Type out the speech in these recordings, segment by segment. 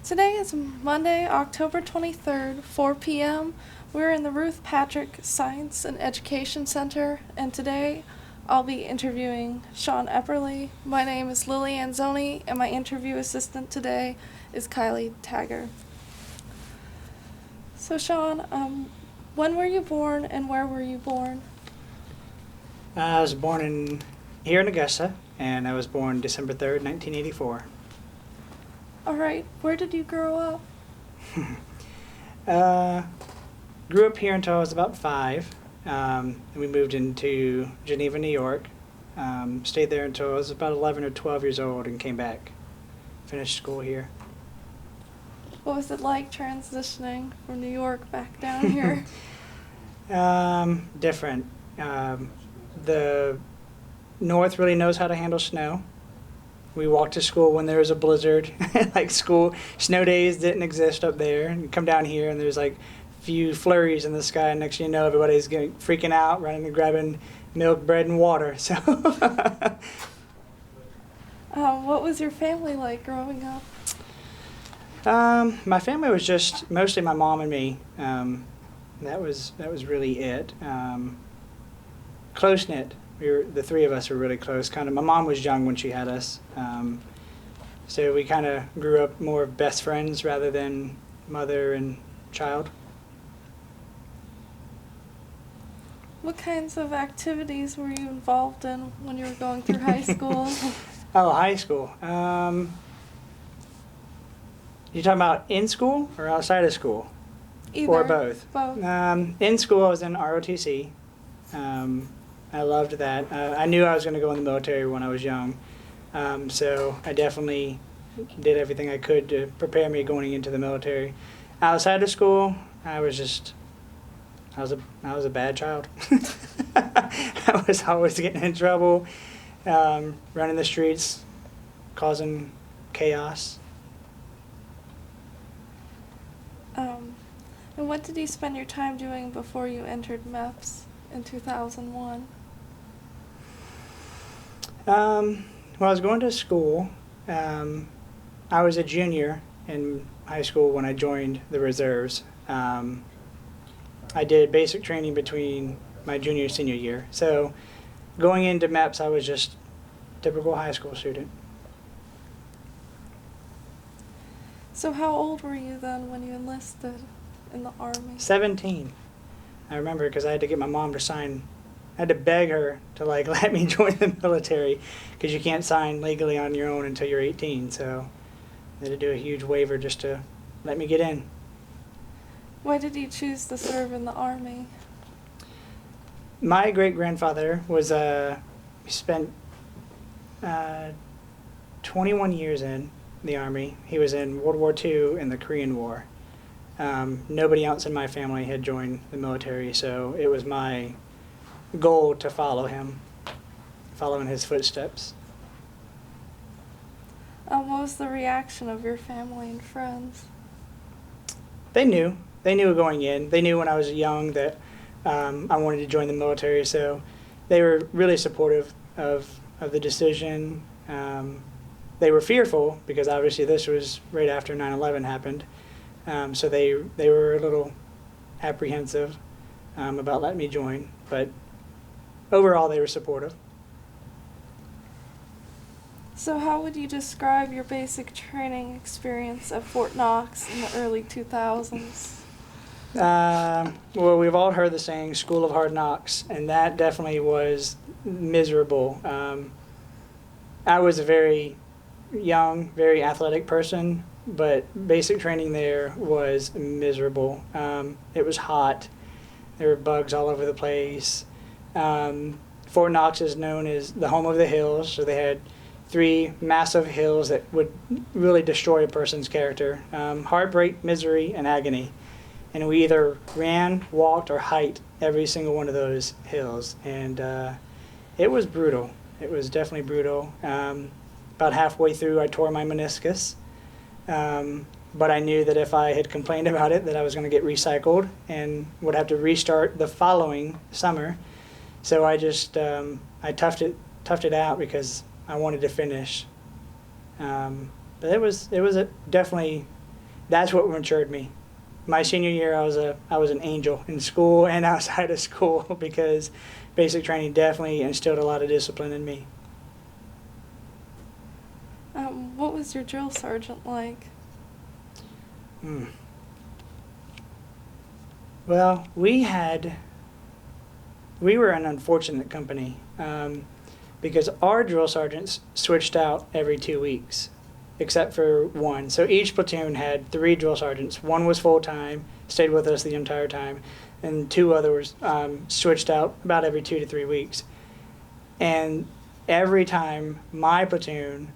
Today is Monday, October 23rd, 4 p.m. We're in the Ruth Patrick Science and Education Center, and today I'll be interviewing Shawn Epperly. My name is Lily Anzuoni, and my interview assistant today is Kylie Tagger. So Shawn, when were you born and where were you born? I was born here in Augusta, and I was born December 3rd, 1984. All right, where did you grow up? Grew up here until I was about 5. And we moved into Geneva, New York. Stayed there until I was about 11 or 12 years old and came back. Finished school here. What was it like transitioning from New York back down here? Different. The North really knows how to handle snow. We walked to school when there was a blizzard. Like snow days didn't exist up there. And you come down here and there's like a few flurries in the sky. And next thing you know, everybody's freaking out, running and grabbing milk, bread, and water. So, what was your family like growing up? My family was just mostly my mom and me. That was really it. Close knit. The three of us were really close. Kind of, my mom was young when she had us, so we kind of grew up more best friends rather than mother and child. What kinds of activities were you involved in when you were going through high school? Oh, high school. You talking about in school or outside of school? Either. Or both? Both. In school, I was in ROTC. I loved that. I knew I was going to go in the military when I was young, so I definitely did everything I could to prepare me going into the military. Outside of school, I was a bad child. I was always getting in trouble, running the streets, causing chaos. And what did you spend your time doing before you entered MEPS in 2001? When I was going to school, I was a junior in high school when I joined the reserves. I did basic training between my junior and senior year. So going into MEPS, I was just a typical high school student. So how old were you then when you enlisted in the Army? 17. I remember because I had to get my mom to sign. I had to beg her to let me join the military because you can't sign legally on your own until you're 18. So they had to do a huge waiver just to let me get in. Why did you choose to serve in the Army? My great-grandfather was spent 21 years in the Army. He was in World War II and the Korean War. Nobody else in my family had joined the military, so it was my goal to follow him, follow in his footsteps. What was the reaction of your family and friends? They knew. They knew going in. They knew when I was young that I wanted to join the military, so they were really supportive of the decision. They were fearful because obviously this was right after 9/11 happened, so they were a little apprehensive about letting me join, but overall they were supportive. So how would you describe your basic training experience at Fort Knox in the early 2000s? Well, we've all heard the saying, School of Hard Knocks, and that definitely was miserable. I was a very young, very athletic person, but basic training there was miserable. It was hot. There were bugs all over the place. Fort Knox is known as the home of the hills, so they had 3 massive hills that would really destroy a person's character. Heartbreak, misery, and agony. And we either ran, walked, or hiked every single one of those hills. And it was brutal. It was definitely brutal. About halfway through, I tore my meniscus. But I knew that if I had complained about it, that I was going to get recycled and would have to restart the following summer. So I just I toughed it out because I wanted to finish. But it was definitely that's what matured me. My senior year, I was an angel in school and outside of school because basic training definitely instilled a lot of discipline in me. What was your drill sergeant like? Well, we were an unfortunate company because our drill sergeants switched out every 2 weeks, except for one. So each platoon had 3 drill sergeants. One was full-time, stayed with us the entire time, and 2 others switched out about every 2 to 3 weeks. And every time my platoon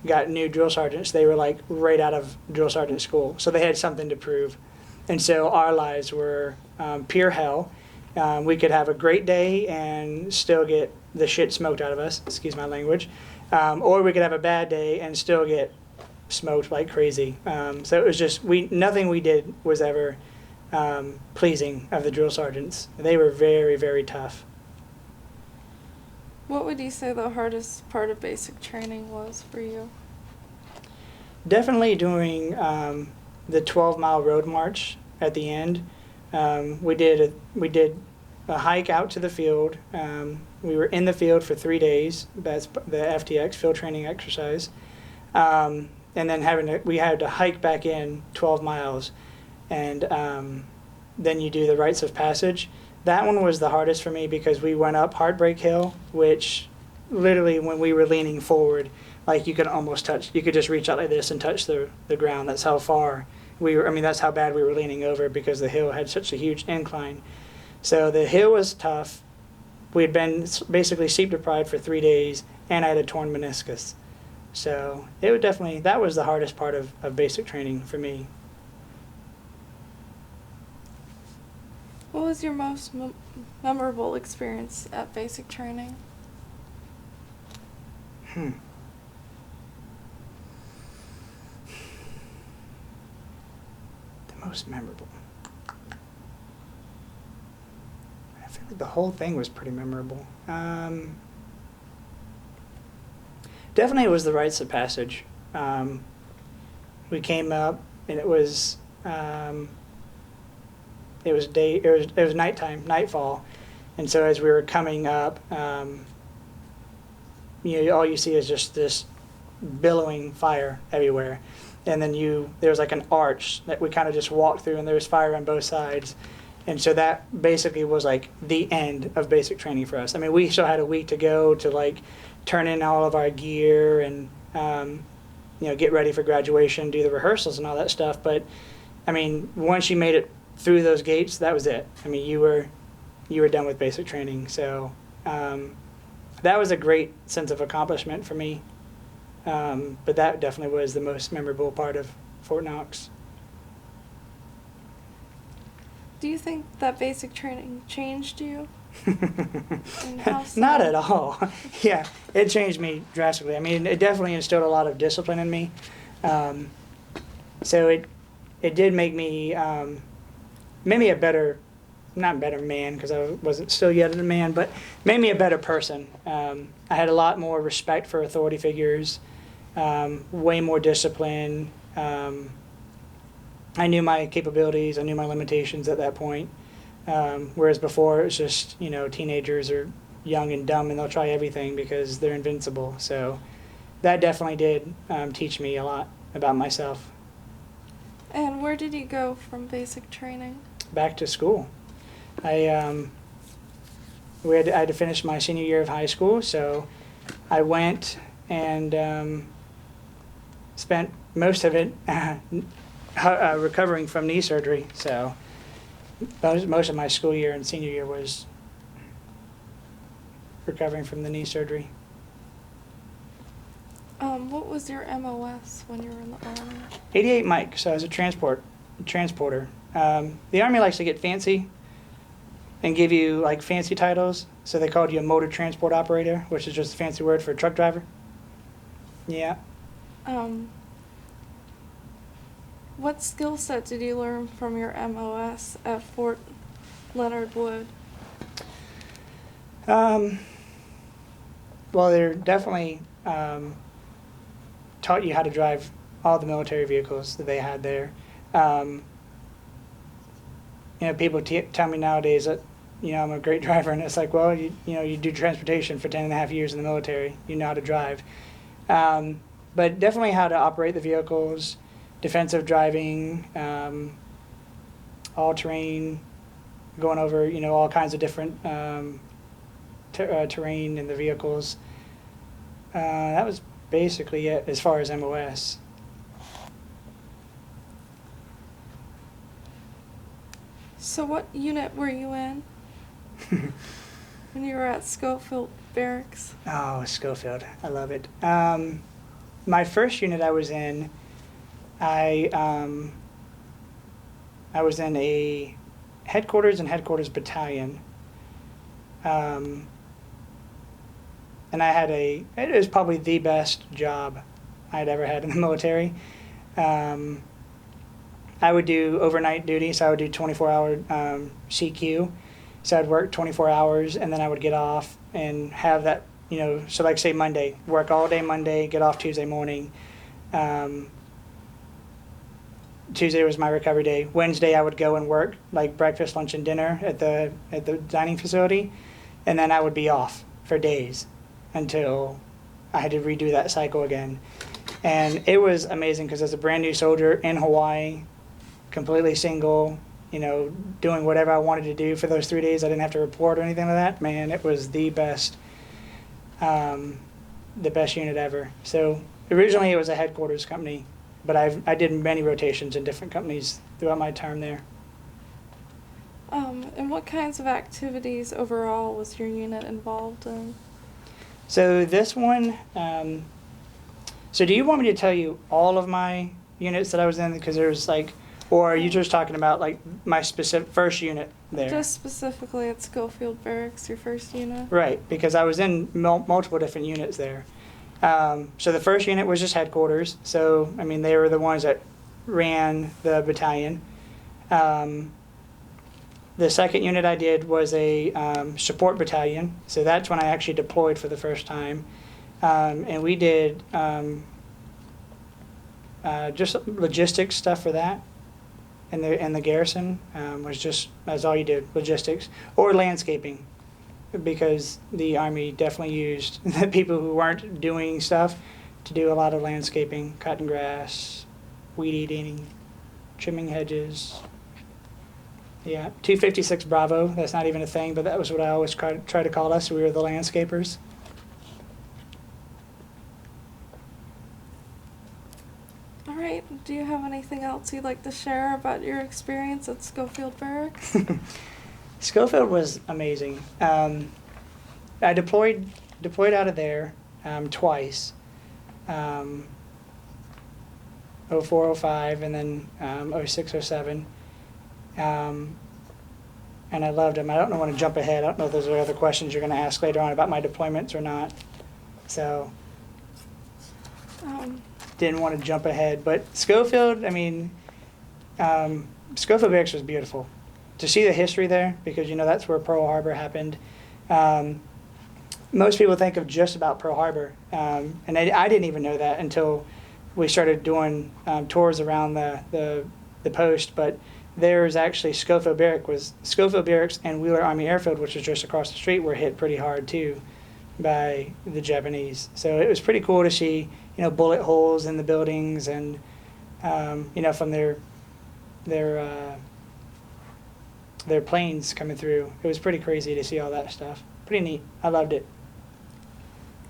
got new drill sergeants, they were like right out of drill sergeant school. So they had something to prove. And so our lives were pure hell. We could have a great day and still get the shit smoked out of us, excuse my language. Or we could have a bad day and still get smoked like crazy. So it was just, nothing we did was ever pleasing of the drill sergeants. They were very, very tough. What would you say the hardest part of basic training was for you? Definitely doing the 12-mile road march at the end. We did a hike out to the field. We were in the field for 3 days. That's the FTX, field training exercise. And then we had to hike back in 12 miles. And then you do the rites of passage. That one was the hardest for me because we went up Heartbreak Hill, which literally when we were leaning forward, like you could just reach out like this and touch the ground. That's how far that's how bad we were leaning over because the hill had such a huge incline. So the hill was tough. We had been basically sleep deprived for 3 days, and I had a torn meniscus. So that was the hardest part of basic training for me. What was your most memorable experience at basic training? The most memorable. I feel like the whole thing was pretty memorable. Definitely it was the rites of passage. We came up and it was nighttime, nightfall, and so as we were coming up, all you see is just this billowing fire everywhere, and then there was like an arch that we kind of just walked through, and there was fire on both sides, and so that basically was like the end of basic training for us. I mean, we still had a week to go to like turn in all of our gear and get ready for graduation, do the rehearsals and all that stuff, but I mean, once you made it through those gates, that was it. I mean, you were done with basic training. So that was a great sense of accomplishment for me. But that definitely was the most memorable part of Fort Knox. Do you think that basic training changed you? And how so? Not at all. Yeah, it changed me drastically. I mean, it definitely instilled a lot of discipline in me. So it did make me maybe not better man, because I wasn't still yet a man, but made me a better person. I had a lot more respect for authority figures, way more discipline. I knew my capabilities, I knew my limitations at that point. Whereas before it was just, teenagers are young and dumb and they'll try everything because they're invincible. So that definitely did teach me a lot about myself. And where did you go from basic training? Back to school. I had to finish my senior year of high school, so I went and spent most of it recovering from knee surgery. So most of my school year and senior year was recovering from the knee surgery. What was your MOS when you were in the Army? 88 Mike, so I was a transporter. The Army likes to get fancy and give you like fancy titles, so they called you a motor transport operator, which is just a fancy word for a truck driver. Yeah. What skill set did you learn from your MOS at Fort Leonard Wood? Well, they're definitely taught you how to drive all the military vehicles that they had there. People tell me nowadays that, I'm a great driver, and it's like, well, you do transportation for 10.5 years in the military. You know how to drive. But definitely how to operate the vehicles, defensive driving, all-terrain, going over, all kinds of different terrain in the vehicles. That was basically it as far as MOS. So what unit were you in when you were at Schofield Barracks? Oh, Schofield. I love it. My first unit I was in, I was in a headquarters and headquarters battalion. And it was probably the best job I'd ever had in the military. I would do overnight duty, so I would do 24-hour CQ. So I'd work 24 hours, and then I would get off and have that, so like say Monday, work all day Monday, get off Tuesday morning. Tuesday was my recovery day. Wednesday I would go and work like breakfast, lunch, and dinner at the dining facility, and then I would be off for days until I had to redo that cycle again. And it was amazing because as a brand new soldier in Hawaii, completely single, doing whatever I wanted to do for those 3 days. I didn't have to report or anything like that. Man, it was the best unit ever. So originally it was a headquarters company, but I did many rotations in different companies throughout my term there. And what kinds of activities overall was your unit involved in? So this one, so do you want me to tell you all of my units that I was in? Because there's or are you just talking about my specific first unit there? Just specifically at Schofield Barracks, your first unit? Right, because I was in multiple different units there. So the first unit was just headquarters. So, they were the ones that ran the battalion. The second unit I did was a support battalion. So that's when I actually deployed for the first time. And we did just logistics stuff for that. And the garrison that's all you did, logistics or landscaping, because the Army definitely used the people who weren't doing stuff to do a lot of landscaping, cutting grass, weed eating, trimming hedges. Yeah, 256 Bravo, that's not even a thing, but that was what I always try to call us. We were the landscapers. All right, do you have anything else you'd like to share about your experience at Schofield Barracks? Schofield was amazing. I deployed out of there twice, 04, 05, and then 06, 07. And I loved them. I don't want to jump ahead. I don't know if those are other questions you're going to ask later on about my deployments or not. So didn't want to jump ahead. But Schofield, Schofield Barracks was beautiful. To see the history there, because, that's where Pearl Harbor happened. Most people think of just about Pearl Harbor. And I didn't even know that until we started doing tours around the post. But there's actually Schofield Barracks and Wheeler Army Airfield, which is just across the street, were hit pretty hard too by the Japanese. So it was pretty cool to see, bullet holes in the buildings and, from their planes coming through. It was pretty crazy to see all that stuff. Pretty neat. I loved it.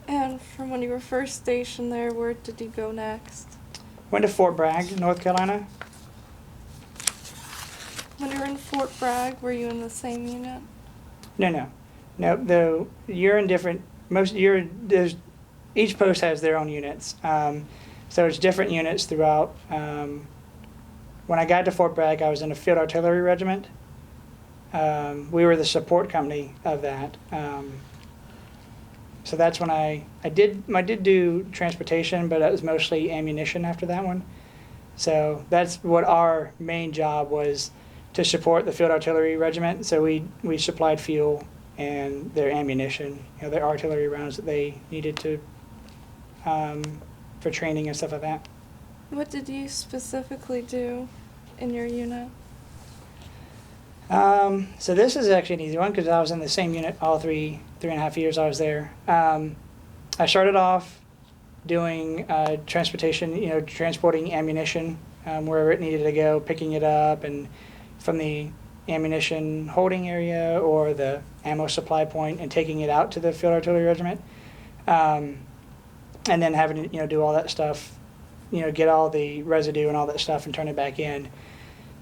And from when you were first stationed there, where did you go next? Went to Fort Bragg, North Carolina. When you were in Fort Bragg, were you in the same unit? No. Though you're in different. Each post has their own units, so it's different units throughout. When I got to Fort Bragg, I was in a field artillery regiment. We were the support company of that. So that's when I did do transportation, but it was mostly ammunition after that one. So that's what our main job was, to support the field artillery regiment. So we supplied fuel and their ammunition, their artillery rounds that they needed to for training and stuff like that. What did you specifically do in your unit? So this is actually an easy one because I was in the same unit all three and a half years I was there. I started off doing transportation, transporting ammunition wherever it needed to go, picking it up and from the ammunition holding area or the ammo supply point and taking it out to the field artillery regiment. And then having to, do all that stuff, get all the residue and all that stuff and turn it back in.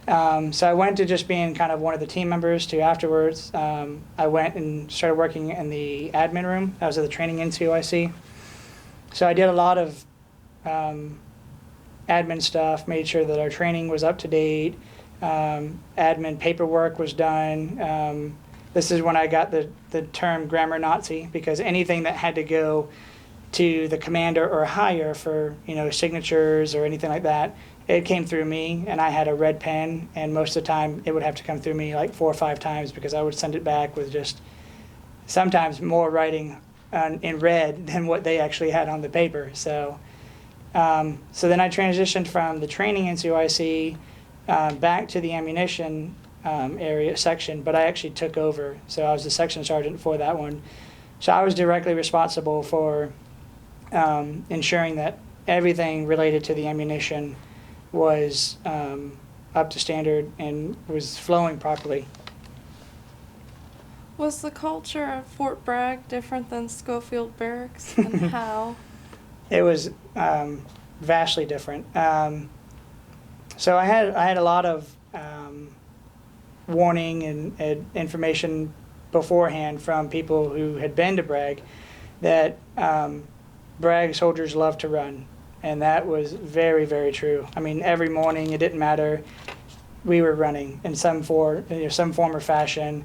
So I went to just being kind of one of the team members to afterwards. I went and started working in the admin room. I was at the training NCOIC. So I did a lot of admin stuff, made sure that our training was up to date, admin paperwork was done. This is when I got the term grammar Nazi, because anything that had to go to the commander or higher for signatures or anything like that, it came through me, and I had a red pen, and most of the time it would have to come through me like 4 or 5 times because I would send it back with just sometimes more writing in red than what they actually had on the paper. So then I transitioned from the training NCOIC back to the ammunition area section, but I actually took over. So I was the section sergeant for that one. So I was directly responsible for ensuring that everything related to the ammunition was up to standard and was flowing properly. Was the culture at Fort Bragg different than Schofield Barracks, and how? It was vastly different. So I had a lot of warning and information beforehand from people who had been to Bragg that Bragg soldiers love to run. And that was very, very true. I mean, every morning, it didn't matter, we were running in some form or fashion.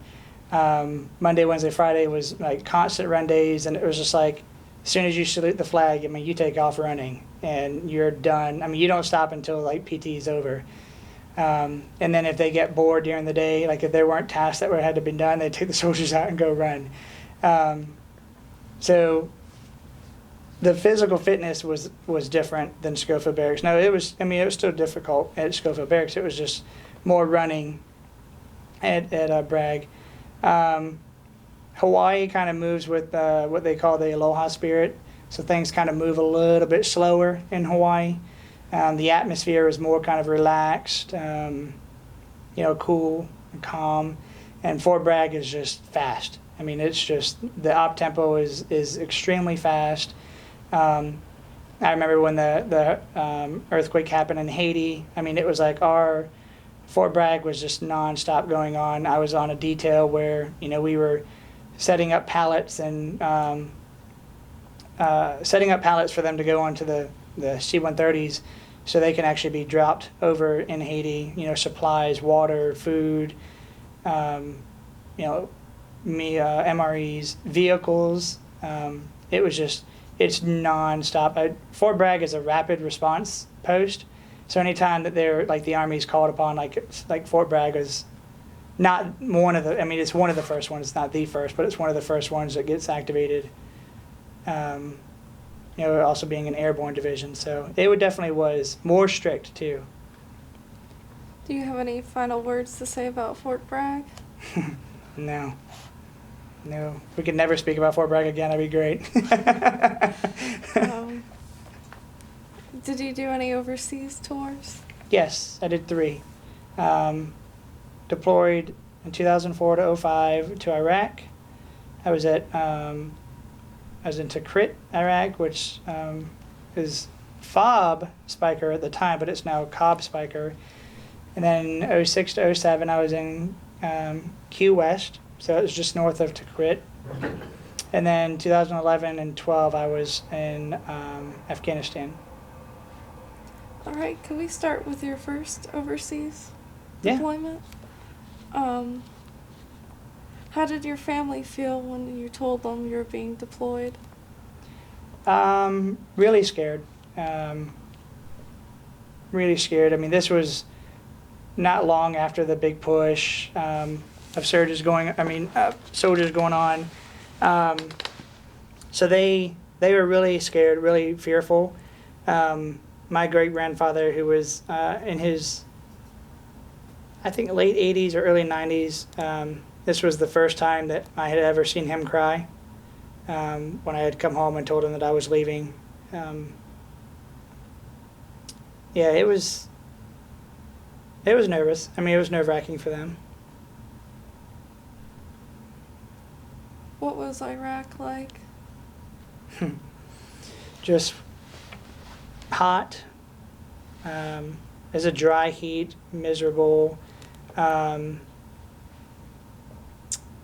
Monday, Wednesday, Friday was like constant run days, and it was just like, as soon as you salute the flag, I mean, you take off running, and you're done. I mean, you don't stop until like PT is over. And then if they get bored during the day, like if there weren't tasks that had to be done, they'd take the soldiers out and go run. So the physical fitness was different than Schofield Barracks. No, it was still difficult at Schofield Barracks. It was just more running at Bragg. Hawaii kind of moves with what they call the aloha spirit. So things kind of move a little bit slower in Hawaii. The atmosphere is more kind of relaxed, cool and calm. And Fort Bragg is just fast. I mean, it's just, the op tempo is extremely fast. I remember when the earthquake happened in Haiti. I mean, it was like our Fort Bragg was just nonstop going on. I was on a detail where we were setting up pallets and setting up pallets for them to go onto the C-130s, so they can actually be dropped over in Haiti. Supplies, water, food, MREs, vehicles. It was just. It's nonstop. Fort Bragg is a rapid response post, so anytime that they're like the Army's called upon, like Fort Bragg is not one of the. I mean, it's one of the first ones. It's not the first, but it's one of the first ones that gets activated. Also being an airborne division, so it definitely was more strict too. Do you have any final words to say about Fort Bragg? No. No, we could never speak about Fort Bragg again. That'd be great. Did you do any overseas tours? Yes, I did 3. Deployed in 2004 to 05 to Iraq. I was in Tikrit, Iraq, which is FOB Spiker at the time, but it's now Cobb Spiker. And then 06 to 07, I was in Q West. So it was just north of Tikrit. And then 2011 and 12, I was in Afghanistan. All right, can we start with your first overseas Yeah. deployment? How did your family feel when you told them you were being deployed? Really scared. Really scared. I mean, this was not long after the big push. Of soldiers going on. So they were really scared, really fearful. my great-grandfather, who was in his, I think, late 80s or early 90s. This was the first time that I had ever seen him cry, when I had come home and told him that I was leaving. Yeah, it was nervous. I mean, it was nerve-wracking for them. What was Iraq like? Just hot. It's a dry heat, miserable.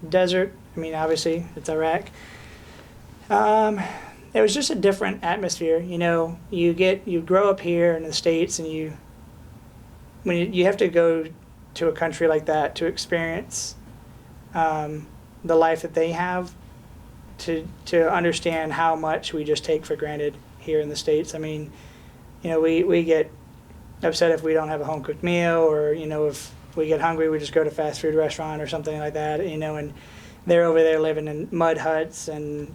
Desert. I mean, obviously, it's Iraq. It was just a different atmosphere. You know, you grow up here in the States, and you have to go to a country like that to experience the life that they have, to understand how much we just take for granted here in the States. I mean, you know, we get upset if we don't have a home cooked meal, or, you know, if we get hungry, we just go to a fast food restaurant or something like that, you know, and they're over there living in mud huts, and,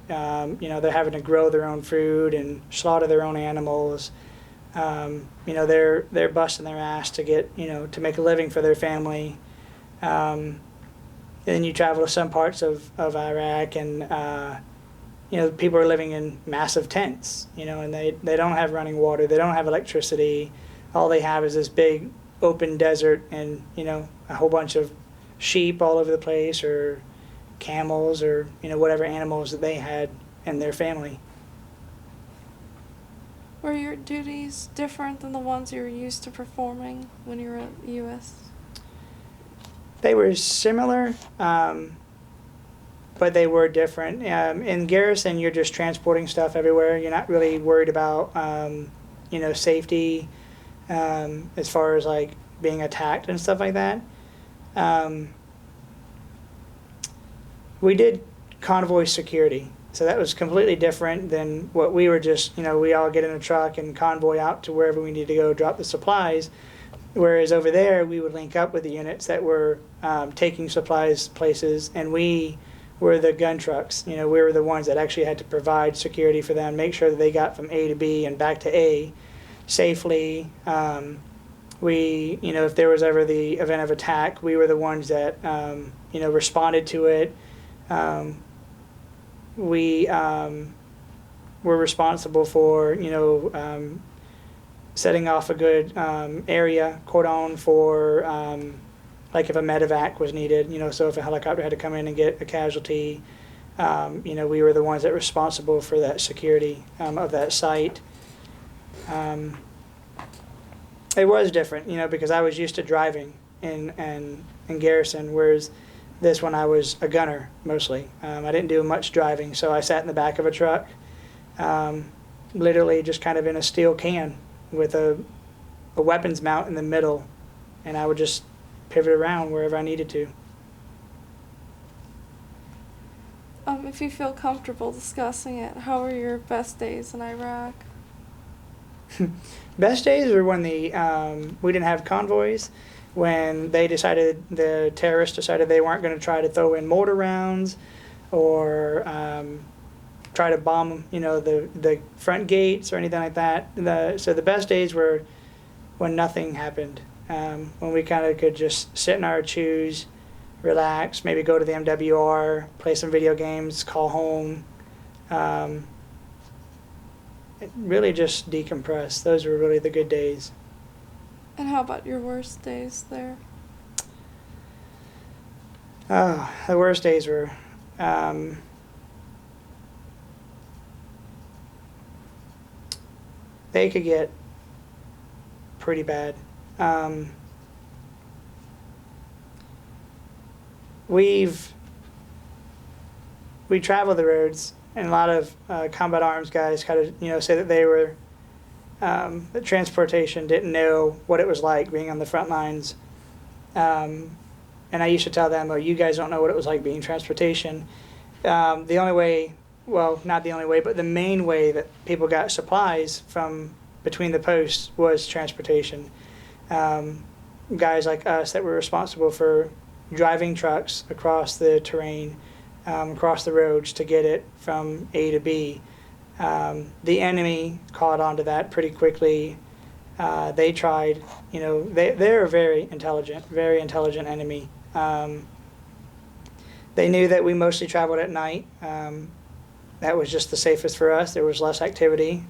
you know, they're having to grow their own food and slaughter their own animals. You know, they're busting their ass to get, you know, to make a living for their family. Then you travel to some parts of Iraq, and, you know, people are living in massive tents, you know, and they don't have running water, they don't have electricity. All they have is this big open desert, and, you know, a whole bunch of sheep all over the place, or camels, or, you know, whatever animals that they had in their family. Were your duties different than the ones you were used to performing when you were at the U.S.? They were similar, but they were different. In garrison, you're just transporting stuff everywhere. You're not really worried about, you know, safety, as far as like being attacked and stuff like that. We did convoy security, so that was completely different than what we were just, you know, we all get in a truck and convoy out to wherever we need to go drop the supplies. Whereas over there, we would link up with the units that were taking supplies places, and we were the gun trucks. You know, we were the ones that actually had to provide security for them, make sure that they got from A to B and back to A safely. We, you know, if there was ever the event of attack, we were the ones that, you know, responded to it. We were responsible for, you know, setting off a good area, cordon for, like if a medevac was needed, you know, so if a helicopter had to come in and get a casualty, you know, we were the ones that were responsible for that security of that site. It was different, you know, because I was used to driving in garrison, whereas this one I was a gunner mostly. I didn't do much driving, so I sat in the back of a truck, literally just kind of in a steel can with a weapons mount in the middle, and I would just pivot around wherever I needed to. If you feel comfortable discussing it, how were your best days in Iraq? Best days were when we didn't have convoys, when the terrorists decided they weren't going to try to throw in mortar rounds or try to bomb, you know, the front gates or anything like that. So the best days were when nothing happened, when we kind of could just sit in our shoes, relax, maybe go to the MWR, play some video games, call home, really just decompress. Those were really the good days. And how about your worst days there? Oh, the worst days were, they could get pretty bad. We travel the roads, and a lot of combat arms guys kind of, you know, say that they were, the transportation didn't know what it was like being on the front lines. And I used to tell them, oh, you guys don't know what it was like being transportation. The only way, well, not the only way, but the main way that people got supplies from between the posts was transportation. Guys like us that were responsible for driving trucks across the terrain, across the roads to get it from A to B. The enemy caught on to that pretty quickly, They tried, they're a very intelligent enemy. They knew that we mostly traveled at night. That was just the safest for us. There was less activity.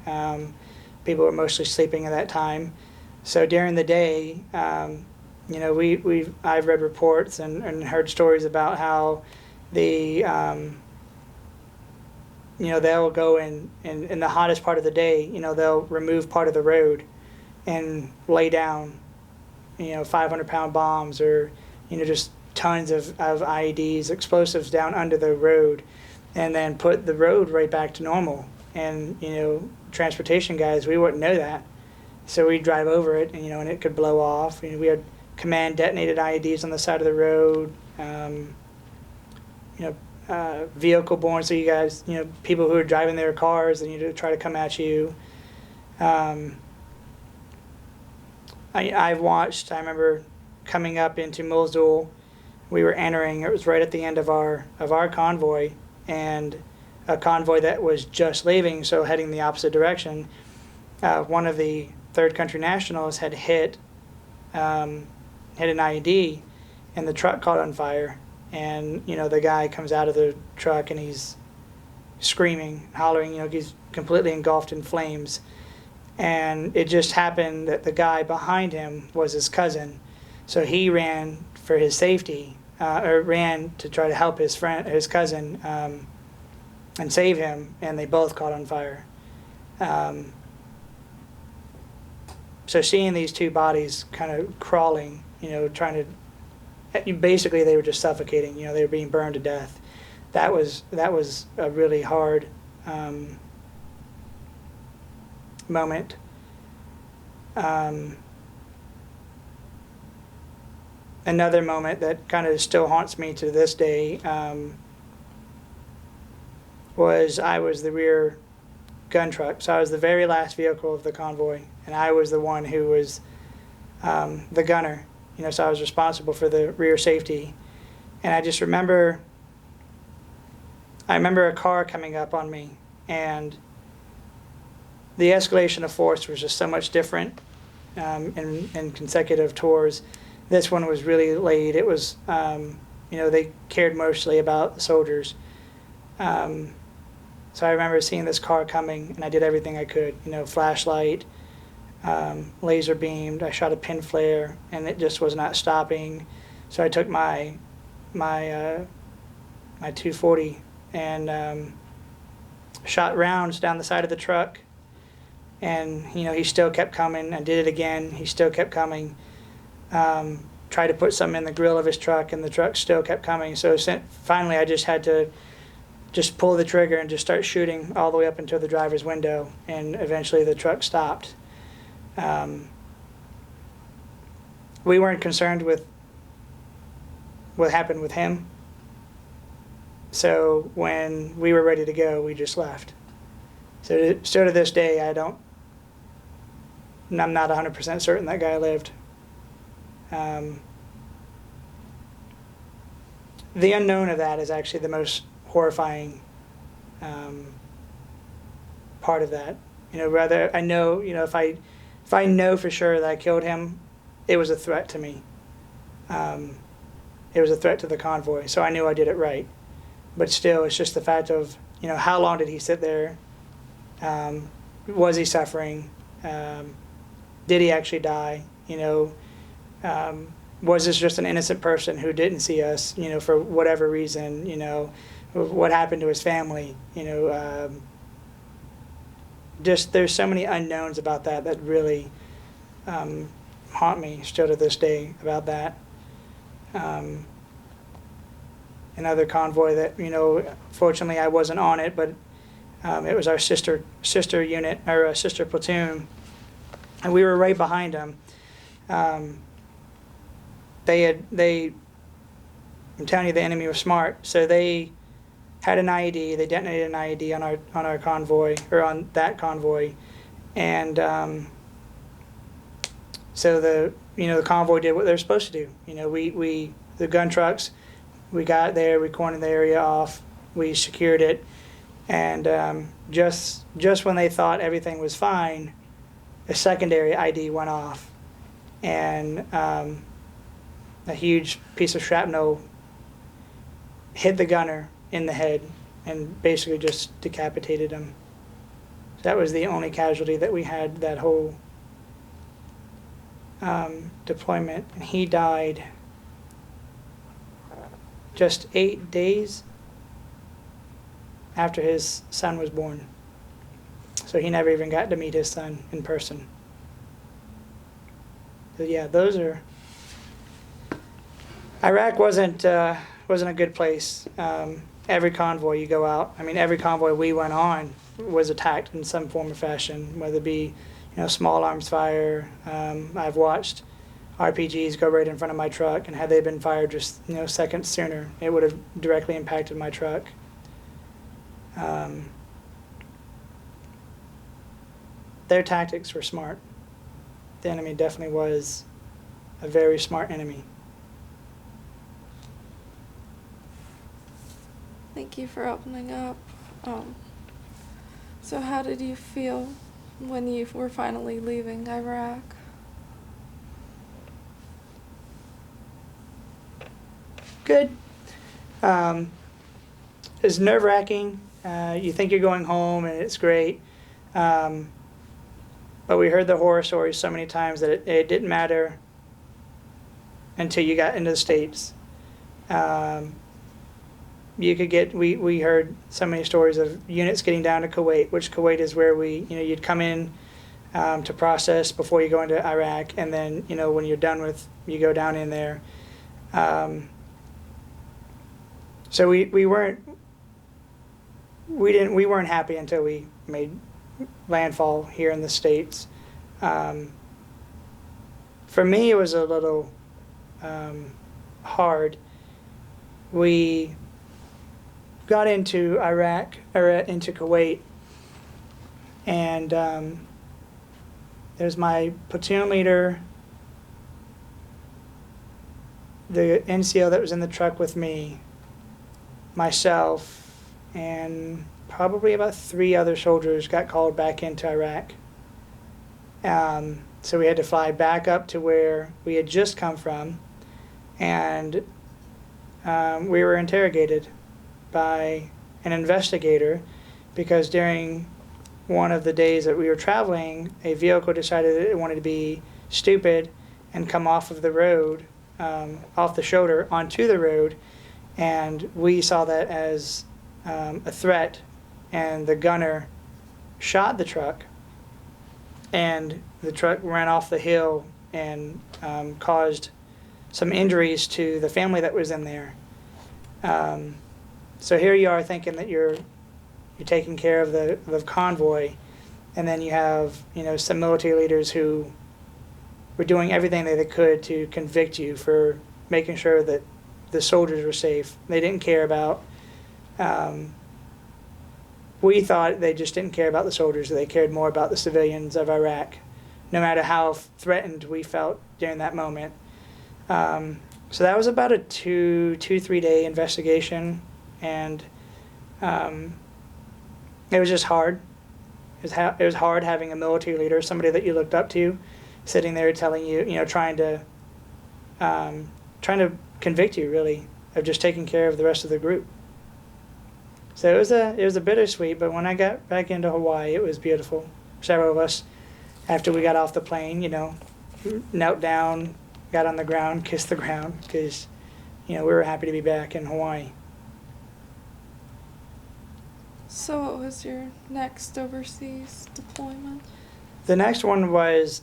People were mostly sleeping at that time. So during the day, I've read reports and heard stories about how they'll go in the hottest part of the day, they'll remove part of the road and lay down, 500-pound bombs or, just tons of IEDs, explosives down under the road, and then put the road right back to normal. And, transportation guys, we wouldn't know that. So we'd drive over it, and, and it could blow off. We had command detonated IEDs on the side of the road, vehicle borne, so you guys, people who are driving their cars and try to come at you. I've watched, I remember coming up into Mosul, we were entering, it was right at the end of our convoy, and a convoy that was just leaving, so heading the opposite direction. One of the third country nationals had hit an IED, and the truck caught on fire. And, the guy comes out of the truck and he's screaming, hollering, he's completely engulfed in flames. And it just happened that the guy behind him was his cousin. So he ran for his safety, or ran to try to help his cousin, and save him, and they both caught on fire. So seeing these two bodies kind of crawling, trying to, basically they were just suffocating, they were being burned to death. That was a really hard moment. Another moment that kind of still haunts me to this day was I was the rear gun truck. So I was the very last vehicle of the convoy, and I was the one who was the gunner. So I was responsible for the rear safety. And I just remember, a car coming up on me, and the escalation of force was just so much different in consecutive tours. This one was really late. It was, they cared mostly about the soldiers. So I remember seeing this car coming, and I did everything I could, flashlight, laser beamed. I shot a pin flare, and it just was not stopping. So I took my 240 and shot rounds down the side of the truck. And he still kept coming. I did it again. He still kept coming. Tried to put something in the grill of his truck, and the truck still kept coming. So finally, I just had to just pull the trigger and just start shooting all the way up into the driver's window, and eventually the truck stopped. We weren't concerned with what happened with him. So when we were ready to go, we just left. So to this day, I'm not 100% certain that guy lived. The unknown of that is actually the most horrifying part of that. Rather, I know, if I know for sure that I killed him, it was a threat to me. It was a threat to the convoy, so I knew I did it right. But still, it's just the fact of, how long did he sit there? Was he suffering? Did he actually die? Was this just an innocent person who didn't see us, for whatever reason, what happened to his family, just there's so many unknowns about that really haunt me still to this day about that. Another convoy that, fortunately I wasn't on it, but it was our sister unit, or sister platoon, and we were right behind them. I'm telling you, the enemy was smart. So they had an IED. They detonated an IED on our convoy, or on that convoy, and so the convoy did what they were supposed to do. We the gun trucks, we got there, we cornered the area off, we secured it, and just when they thought everything was fine, a secondary ID went off, and a huge piece of shrapnel hit the gunner in the head and basically just decapitated him. That was the only casualty that we had that whole deployment, and he died just 8 days after his son was born. So he never even got to meet his son in person. So yeah, those are. Iraq wasn't a good place. Every convoy you go out, I mean, every convoy we went on was attacked in some form or fashion, whether it be, small arms fire. I've watched RPGs go right in front of my truck, and had they been fired just seconds sooner, it would have directly impacted my truck. Their tactics were smart. The enemy definitely was a very smart enemy. Thank you for opening up. So how did you feel when you were finally leaving Iraq? Good. It's nerve-wracking. You think you're going home and it's great. But we heard the horror stories so many times that it didn't matter until you got into the States. We heard so many stories of units getting down to Kuwait, which Kuwait is where you'd come in to process before you go into Iraq, and then when you're done with, you go down in there. So we weren't happy until we made landfall here in the States. For me, it was a little hard. We got into Iraq, or into Kuwait, and there's my platoon leader, the NCO that was in the truck with me, myself, and probably about 3 other soldiers got called back into Iraq. So we had to fly back up to where we had just come from, and we were interrogated by an investigator because during one of the days that we were traveling, a vehicle decided that it wanted to be stupid and come off of the road, off the shoulder onto the road, and we saw that as a threat, and the gunner shot the truck, and the truck ran off the hill and caused some injuries to the family that was in there. So here you are thinking that you're taking care of the convoy, and then you have some military leaders who were doing everything that they could to convict you for making sure that the soldiers were safe. They didn't care about. We thought they just didn't care about the soldiers. They cared more about the civilians of Iraq, no matter how threatened we felt during that moment. So that was about a 3 day investigation, and it was just hard. It was hard having a military leader, somebody that you looked up to, sitting there telling you, trying to convict you, really, of just taking care of the rest of the group. So it was a bittersweet, but when I got back into Hawaii, it was beautiful. Several of us, after we got off the plane, knelt down, got on the ground, kissed the ground, because, we were happy to be back in Hawaii. So what was your next overseas deployment? The next one was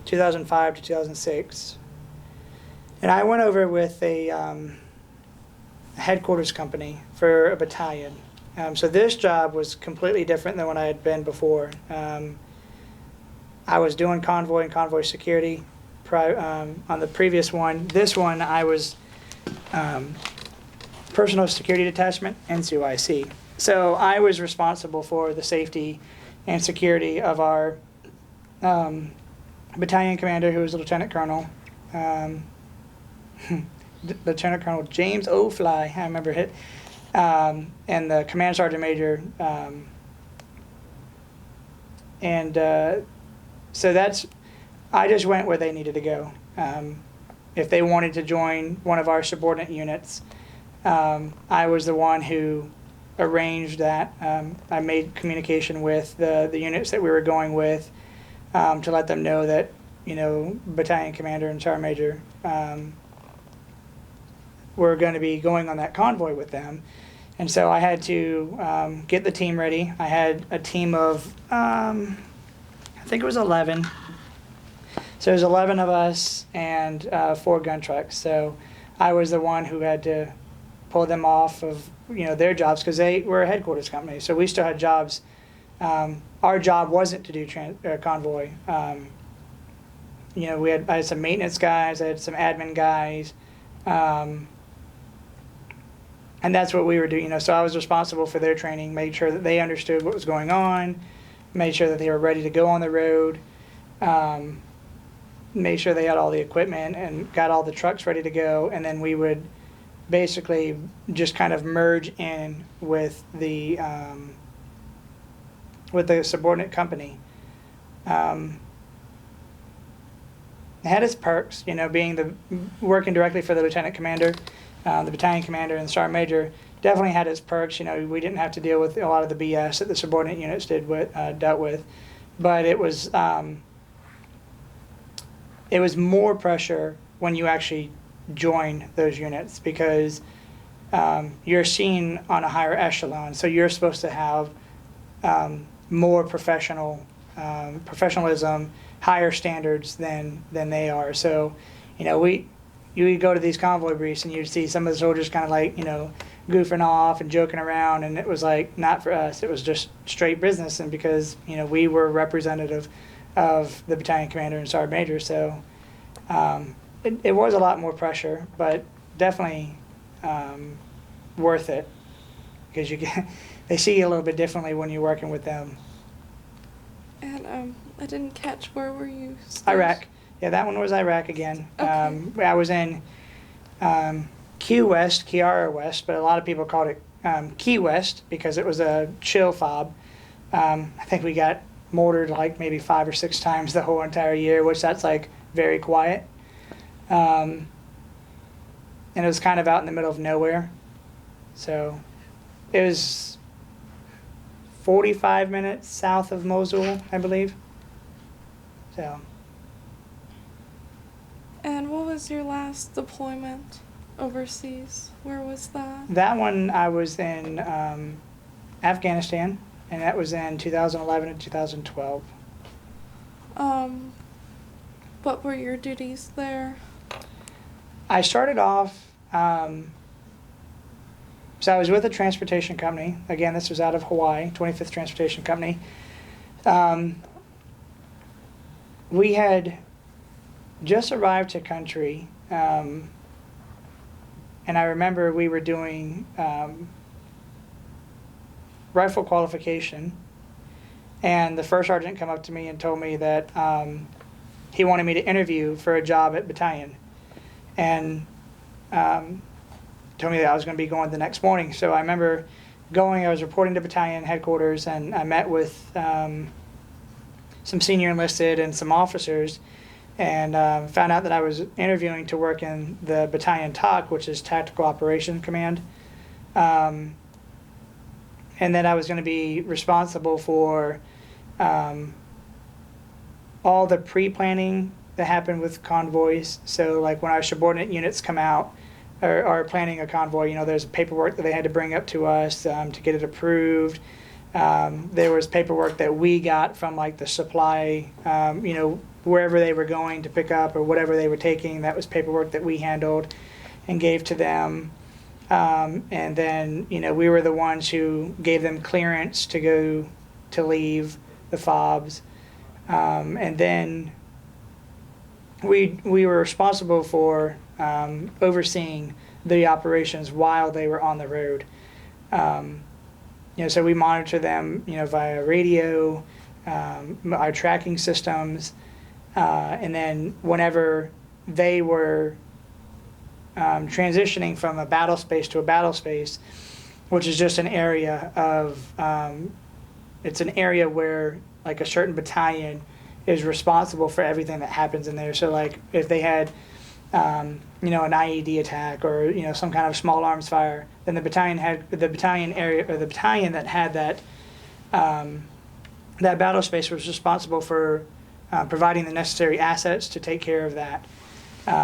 2005 to 2006. And I went over with a headquarters company for a battalion. So this job was completely different than what I had been before. I was doing convoy and convoy security on the previous one. This one, I was Personal Security Detachment, NCOIC. So I was responsible for the safety and security of our battalion commander, who was Lieutenant Colonel. Lieutenant Colonel James O. Fly, I remember it, and the Command Sergeant Major, and So I just went where they needed to go. If they wanted to join one of our subordinate units, I was the one who arranged that. I made communication with the units that we were going with to let them know that, battalion commander and sergeant major were going to be going on that convoy with them. And so I had to get the team ready. I had a team of, I think it was 11. So there's 11 of us and 4 gun trucks. So I was the one who had to pull them off of their jobs, because they were a headquarters company. So we still had jobs. Our job wasn't to do convoy. I had some maintenance guys, I had some admin guys, and that's what we were doing. So I was responsible for their training, made sure that they understood what was going on, made sure that they were ready to go on the road. Made sure they had all the equipment and got all the trucks ready to go, and then we would basically just kind of merge in with the subordinate company. It had its perks, being working directly for the lieutenant commander, the battalion commander, and the sergeant major. Definitely had its perks. We didn't have to deal with a lot of the BS that the subordinate units dealt with, but it was more pressure when you actually join those units, because you're seen on a higher echelon, so you're supposed to have more professionalism, higher standards than they are. So, you would go to these convoy briefs and you'd see some of the soldiers kind of like, goofing off and joking around, and it was like, not for us. It was just straight business, and because, we were representative of the battalion commander and sergeant major, so it was a lot more pressure, but definitely worth it, because they see you a little bit differently when you're working with them. And I didn't catch, where were you stationed? Iraq. Yeah, that one was Iraq again. Okay. I was in Key West, Kiara West, but a lot of people called it Key West because it was a chill fob. I think we got mortared like maybe 5 or 6 times the whole entire year, which that's like very quiet. And it was kind of out in the middle of nowhere. So it was 45 minutes south of Mosul, I believe. So. And what was your last deployment overseas? Where was that? That one I was in Afghanistan, and that was in 2011 and 2012. What were your duties there? I started off, so I was with a transportation company. Again, this was out of Hawaii, 25th Transportation Company. We had just arrived to country, and I remember we were doing rifle qualification, and the first sergeant came up to me and told me that he wanted me to interview for a job at battalion, and told me that I was going to be going the next morning. So I remember going, I was reporting to battalion headquarters, and I met with some senior enlisted and some officers, and found out that I was interviewing to work in the battalion TOC, which is Tactical Operations Command, and that I was going to be responsible for all the pre-planning that happened with convoys. So like when our subordinate units come out or are planning a convoy, there's paperwork that they had to bring up to us to get it approved. There was paperwork that we got from like the supply, wherever they were going to pick up or whatever they were taking. That was paperwork that we handled and gave to them. And then, we were the ones who gave them clearance to go to leave the FOBs. And then we were responsible for overseeing the operations while they were on the road. So we monitor them, via radio, our tracking systems, and then whenever they were transitioning from a battle space to a battle space, which is just an area of, it's an area where like a certain battalion is responsible for everything that happens in there. So like if they had you know, an IED attack or, you know, some kind of small arms fire, then the battalion that had that that battle space was responsible for providing the necessary assets to take care of that.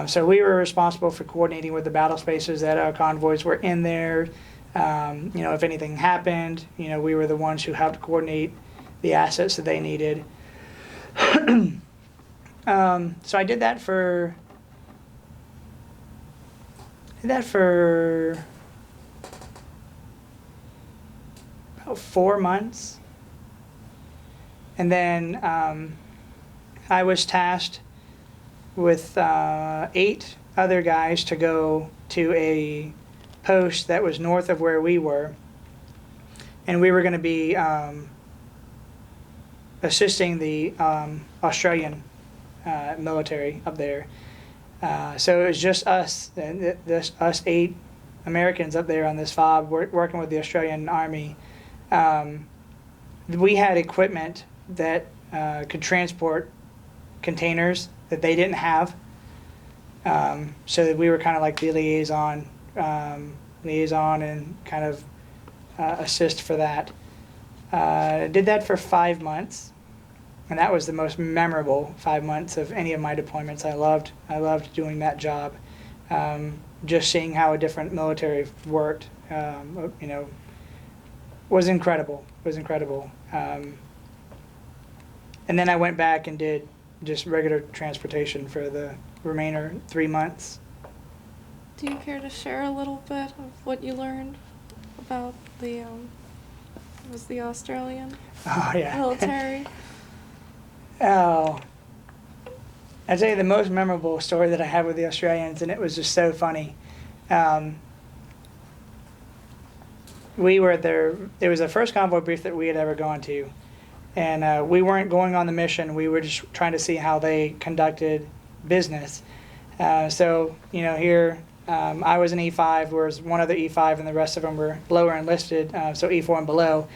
So we were responsible for coordinating with the battle spaces that our convoys were in there. You know, if anything happened, you know, we were the ones who helped coordinate the assets that they needed. So I did that for about 4 months. And then I was tasked with 8 other guys to go to a post that was north of where we were. And we were going to be assisting the Australian military up there. So it was just us, us 8 Americans up there on this FOB working with the Australian Army. We had equipment that could transport containers that they didn't have. So that we were kind of like the liaison and kind of assist for that. Did that for 5 months. And that was the most memorable 5 months of any of my deployments. I loved doing that job. Just seeing how a different military worked, you know, was incredible. And then I went back and did just regular transportation for the remainder 3 months. Do you care to share a little bit of what you learned about the Australian military? Oh, I'd say the most memorable story that I had with the Australians, and it was just so funny. We were there. It was the first convoy brief that we had ever gone to, and we weren't going on the mission. We were just trying to see how they conducted business. So you know, here I was an E5, whereas one other E5, and the rest of them were lower enlisted, so E4 and below.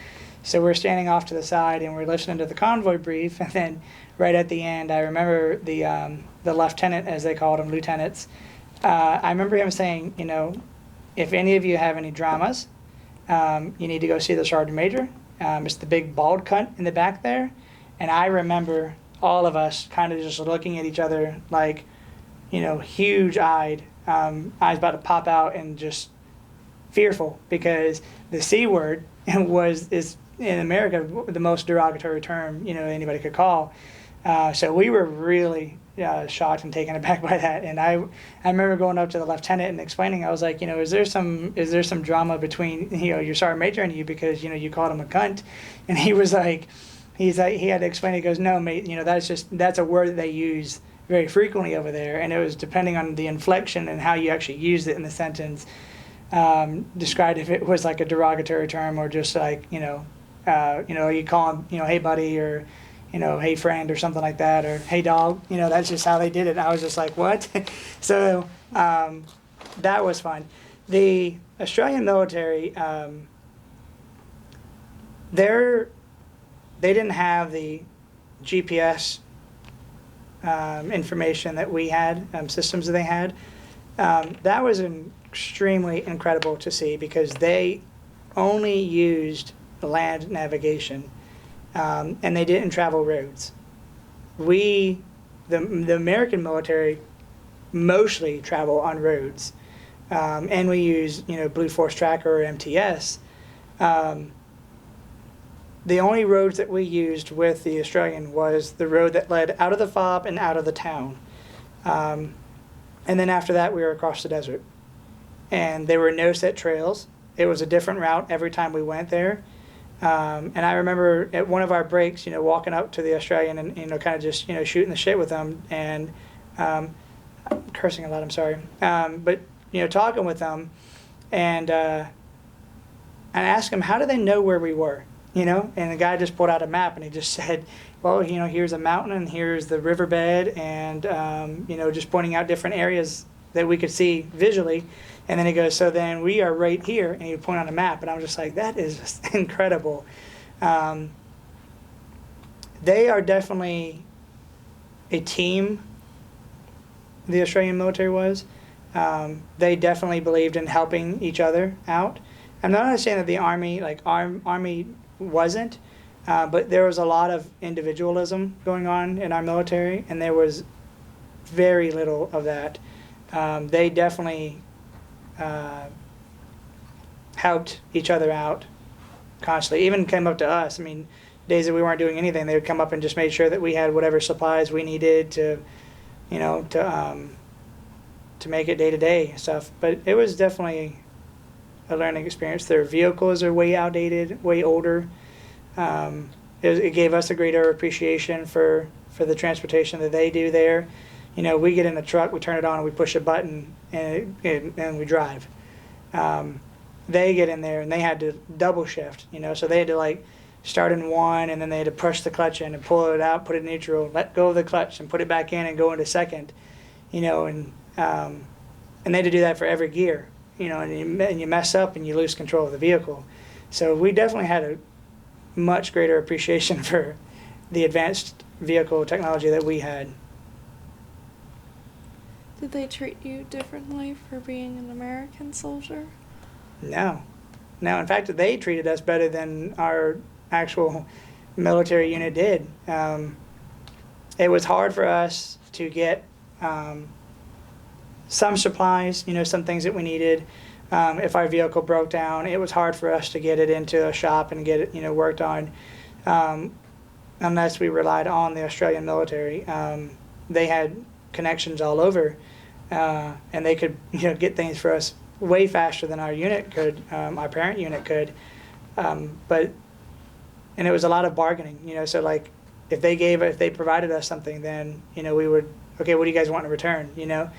So we're standing off to the side and we're listening to the convoy brief, and then right at the end, I remember the lieutenant, as they called them, lieutenants. I remember him saying, you know, if any of you have any dramas, you need to go see the sergeant major. It's the big bald cut in the back there. And I remember all of us kind of just looking at each other like, you know, huge-eyed, eyes about to pop out and just fearful, because the C word is in America the most derogatory term, you know, anybody could call. So we were really shocked and taken aback by that. And I remember going up to the lieutenant and explaining. I was like, you know, is there some drama between, you know, your sergeant major and you, because, you know, you called him a cunt? And he was like, he had to explain. He goes, no, mate, you know, that's a word that they use very frequently over there, and it was depending on the inflection and how you actually used it in the sentence. Described if it was like a derogatory term or just like, you know, you call him, you know, hey buddy, or, you know, hey friend, or something like that, or hey dog, you know, that's just how they did it. And I was just like, what? So that was fun. The Australian military, they didn't have the GPS information that we had, systems that they had. That was extremely incredible to see, because they only used land navigation, and they didn't travel roads. The American military mostly travel on roads, and we use, you know, Blue Force Tracker or MTS. The only roads that we used with the Australian was the road that led out of the FOB and out of the town. And then after that, we were across the desert. And there were no set trails. It was a different route every time we went there. And I remember at one of our breaks, you know, walking up to the Australian and, you know, kind of just, you know, shooting the shit with them. And I'm cursing a lot, I'm sorry. But, you know, talking with them and asked them, how do they know where we were? You know, and the guy just pulled out a map and he just said, well, you know, here's a mountain and here's the riverbed, and, you know, just pointing out different areas that we could see visually. And then he goes, so then we are right here, and he would point on a map. And I was just like, that is just incredible. They are definitely a team the Australian military was. They definitely believed in helping each other out. I'm not saying that the Army, like Army wasn't, but there was a lot of individualism going on in our military, and there was very little of that. They definitely helped each other out constantly. Even came up to us. I mean, days that we weren't doing anything, they would come up and just make sure that we had whatever supplies we needed to, you know, to make it day-to-day stuff. But it was definitely a learning experience. Their vehicles are way outdated, way older. It gave us a greater appreciation for the transportation that they do there. You know, we get in the truck, we turn it on, and we push a button, and we drive. They get in there, and they had to double shift, you know, so they had to, like, start in one, and then they had to push the clutch in and pull it out, put it in neutral, let go of the clutch, and put it back in and go into second, you know, and they had to do that for every gear, you know, and you mess up and you lose control of the vehicle. So we definitely had a much greater appreciation for the advanced vehicle technology that we had. Did they treat you differently for being an American soldier? No. In fact, they treated us better than our actual military unit did. It was hard for us to get some supplies, you know, some things that we needed. If our vehicle broke down, it was hard for us to get it into a shop and get it, you know, worked on, unless we relied on the Australian military. They had connections all over, and they could, you know, get things for us way faster than our unit could, our parent unit could. And it was a lot of bargaining, you know, so like if they provided us something, then, you know, we would, okay, what do you guys want in return, you know?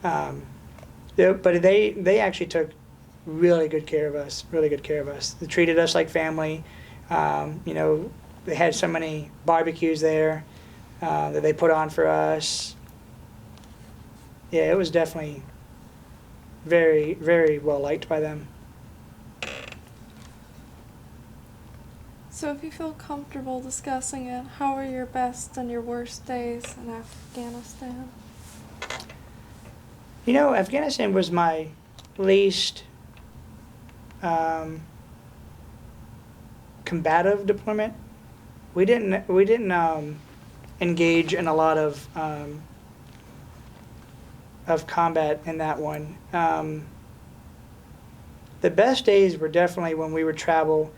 But they actually took really good care of us. They treated us like family. You know, they had so many barbecues there that they put on for us. Yeah, it was definitely very, very well liked by them. So if you feel comfortable discussing it, how were your best and your worst days in Afghanistan? You know, Afghanistan was my least combative deployment. We didn't engage in a lot of combat in that one. The best days were definitely when we would travel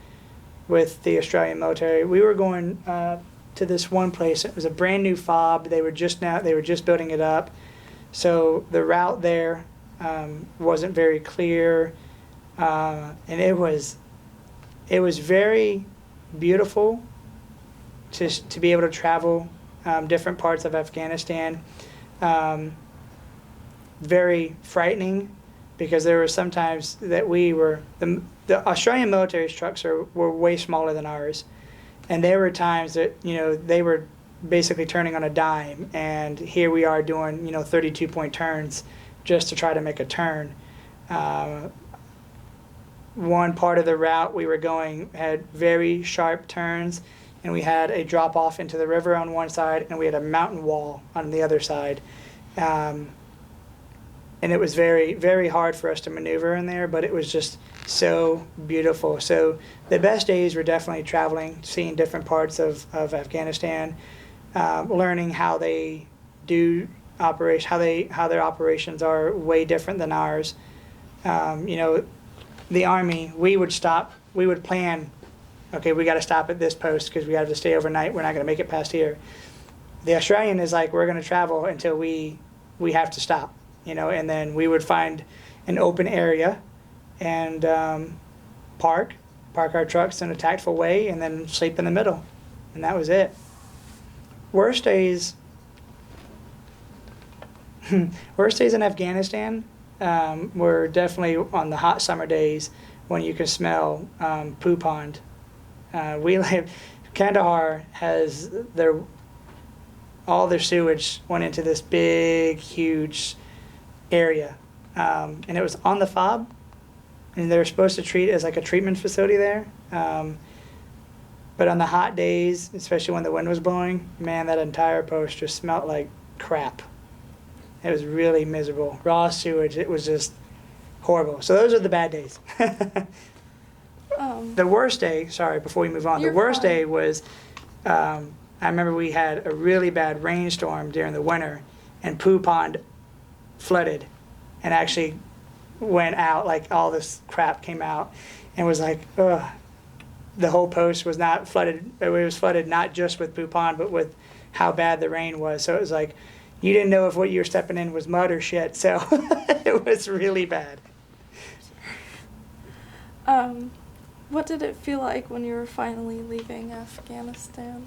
with the Australian military. We were going to this one place. It was a brand new fob. They were just building it up. So the route there wasn't very clear, and it was very beautiful to be able to travel different parts of Afghanistan. Very frightening, because there were sometimes that the Australian military's trucks were way smaller than ours, and there were times that, you know, they were basically turning on a dime, and here we are doing, you know, 32-point turns just to try to make a turn. One part of the route we were going had very sharp turns, and we had a drop off into the river on one side, and we had a mountain wall on the other side. And it was very, very hard for us to maneuver in there, but it was just so beautiful. So the best days were definitely traveling, seeing different parts of Afghanistan, learning how they do operate, how their operations are way different than ours. You know, the Army, we would plan, okay, we got to stop at this post because we have to stay overnight. We're not going to make it past here. The Australian is like, we're going to travel until we have to stop, you know, and then we would find an open area and park our trucks in a tactful way, and then sleep in the middle, and that was it. Worst days in Afghanistan were definitely on the hot summer days when you can smell poo pond. Kandahar has all their sewage went into this big, huge area, and it was on the fob, and they were supposed to treat it as like a treatment facility there. But on the hot days, especially when the wind was blowing, man, that entire post just smelled like crap. It was really miserable. Raw sewage, it was just horrible. So those are the bad days. The worst day, sorry, before we move on, the You're worst fine. day was, I remember we had a really bad rainstorm during the winter, and Pooh Pond flooded and actually went out, like all this crap came out, and was like, ugh. The whole post was not flooded. It was flooded not just with Pooh Pond, but with how bad the rain was. So it was like, you didn't know if what you were stepping in was mud or shit. So it was really bad. What did it feel like when you were finally leaving Afghanistan?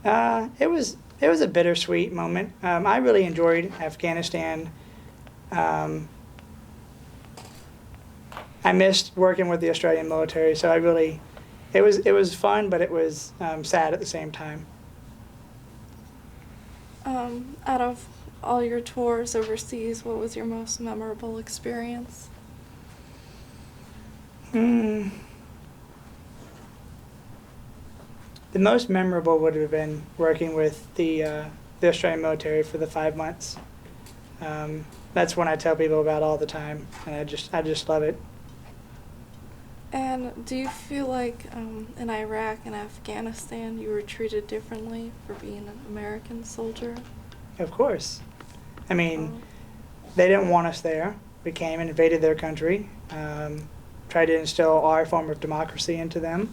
It was a bittersweet moment. I really enjoyed Afghanistan. I missed working with the Australian military, so it was fun, but it was sad at the same time. Out of all your tours overseas, what was your most memorable experience? The most memorable would have been working with the Australian military for the 5 months. That's one I tell people about all the time, and I just love it. And do you feel like in Iraq and Afghanistan you were treated differently for being an American soldier? Of course. I mean, they didn't want us there. We came and invaded their country, tried to instill our form of democracy into them.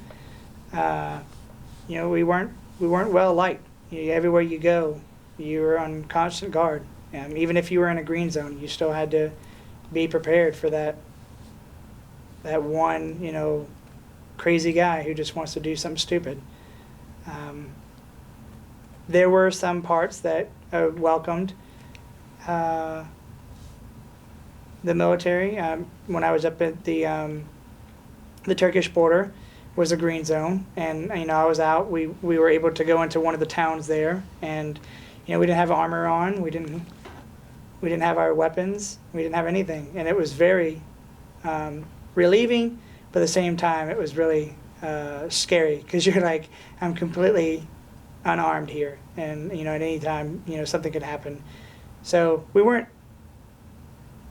We weren't well liked. Everywhere you go, you were on constant guard. Even if you were in a green zone, you still had to be prepared for that one, crazy guy who just wants to do something stupid. There were some parts that welcomed the military. When I was up at the Turkish border was a green zone, and I was out. We were able to go into one of the towns there, and we didn't have armor on. We didn't have our weapons. We didn't have anything, and it was very relieving, but at the same time it was really scary, because you're like, I'm completely unarmed here, and at any time something could happen. So we weren't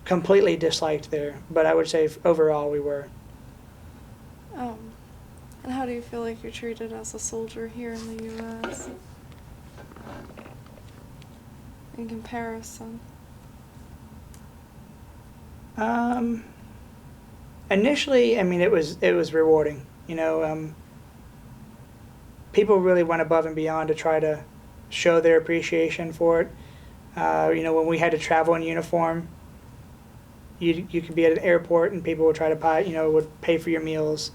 completely disliked there, but I would say overall we were. And how do you feel like you're treated as a soldier here in the U.S. in comparison? Initially, I mean, it was rewarding. People really went above and beyond to try to show their appreciation for it. When we had to travel in uniform, you could be at an airport and people would try to buy, would pay for your meals.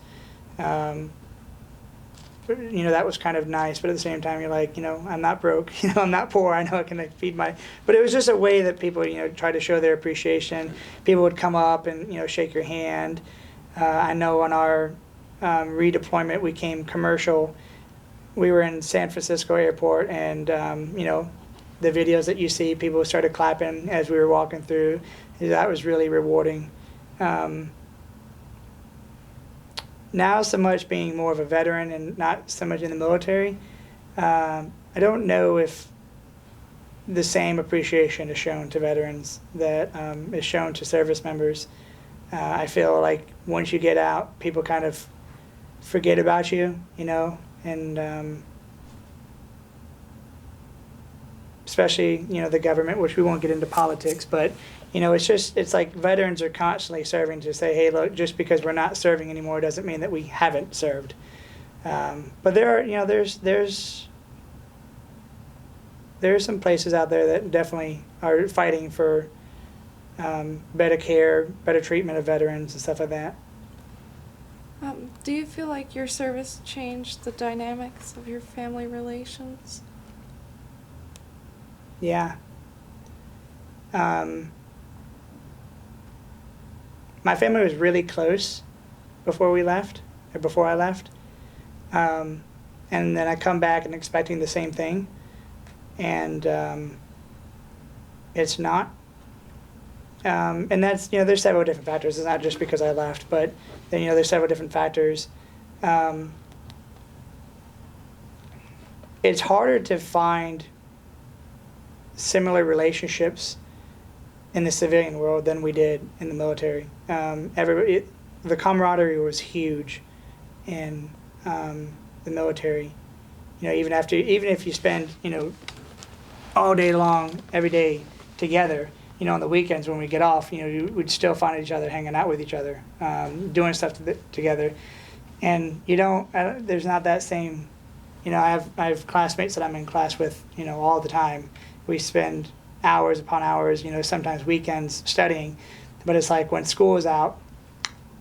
That was kind of nice, but at the same time, you're like, I'm not broke, I'm not poor, I know I can feed but it was just a way that people, try to show their appreciation. People would come up and, shake your hand. I know on our redeployment, we came commercial. We were in San Francisco airport, and, the videos that you see, people started clapping as we were walking through. That was really rewarding. Now, so much being more of a veteran and not so much in the military, I don't know if the same appreciation is shown to veterans that is shown to service members. I feel like once you get out, people kind of forget about you, and especially, the government, which we won't get into politics, but it's like veterans are constantly serving to say, hey, look, just because we're not serving anymore doesn't mean that we haven't served. But there are, there's some places out there that definitely are fighting for better care, better treatment of veterans and stuff like that. Do you feel like your service changed the dynamics of your family relations? Yeah. My family was really close before I left. And then I come back and expecting the same thing. And it's not. And that's, there's several different factors. It's not just because I left, but then, there's several different factors. It's harder to find similar relationships in the civilian world than we did in the military. The camaraderie was huge in the military. Even if you spend, all day long, every day together, on the weekends when we get off, we'd still find each other hanging out with each other, doing stuff together. And there's not that same, I have classmates that I'm in class with, all the time. We spend hours upon hours, sometimes weekends studying, but it's like when school is out,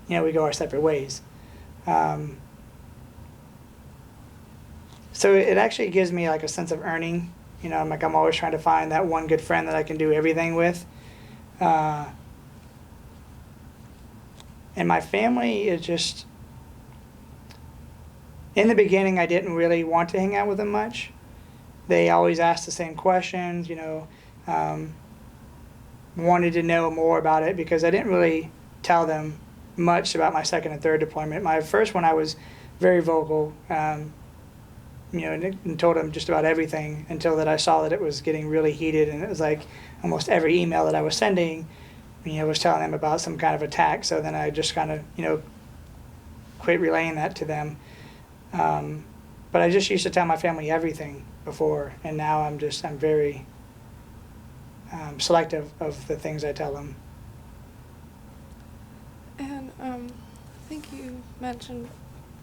we go our separate ways. So it actually gives me like a sense of earning. I'm always trying to find that one good friend that I can do everything with. And my family is just, in the beginning, I didn't really want to hang out with them much. They always asked the same questions, wanted to know more about it because I didn't really tell them much about my second and third deployment. My first one, I was very vocal, and told them just about everything until that I saw that it was getting really heated, and it was like almost every email that I was sending, was telling them about some kind of attack. So then I just kind of, quit relaying that to them. But I just used to tell my family everything before, and now I'm very selective of the things I tell them. And I think you mentioned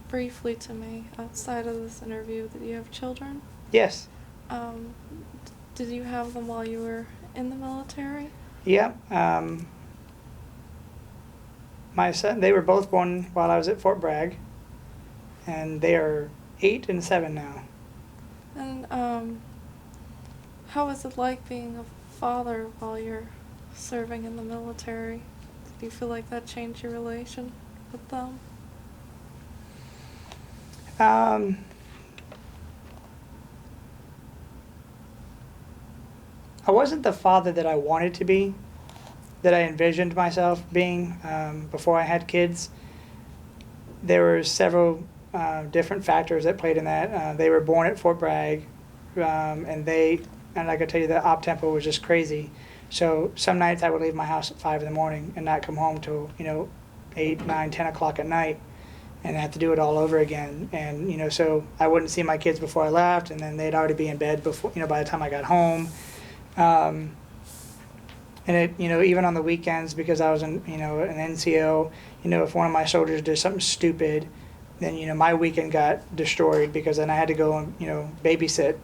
briefly to me outside of this interview that you have children. Yes. Did you have them while you were in the military? Yeah. My son, they were both born while I was at Fort Bragg, and they are 8 and 7 now. And how was it like being a father while you're serving in the military? Do you feel like that changed your relation with them? I wasn't the father that I wanted to be, that I envisioned myself being before I had kids. There were several different factors that played in that. They were born at Fort Bragg, and like I tell you, the op tempo was just crazy. So some nights I would leave my house at 5 in the morning and not come home till 8, 9, 10 o'clock at night, and I have to do it all over again. And so I wouldn't see my kids before I left, and then they'd already be in bed before by the time I got home. And it even on the weekends, because I was an NCO, if one of my soldiers did something stupid, then my weekend got destroyed because then I had to go and babysit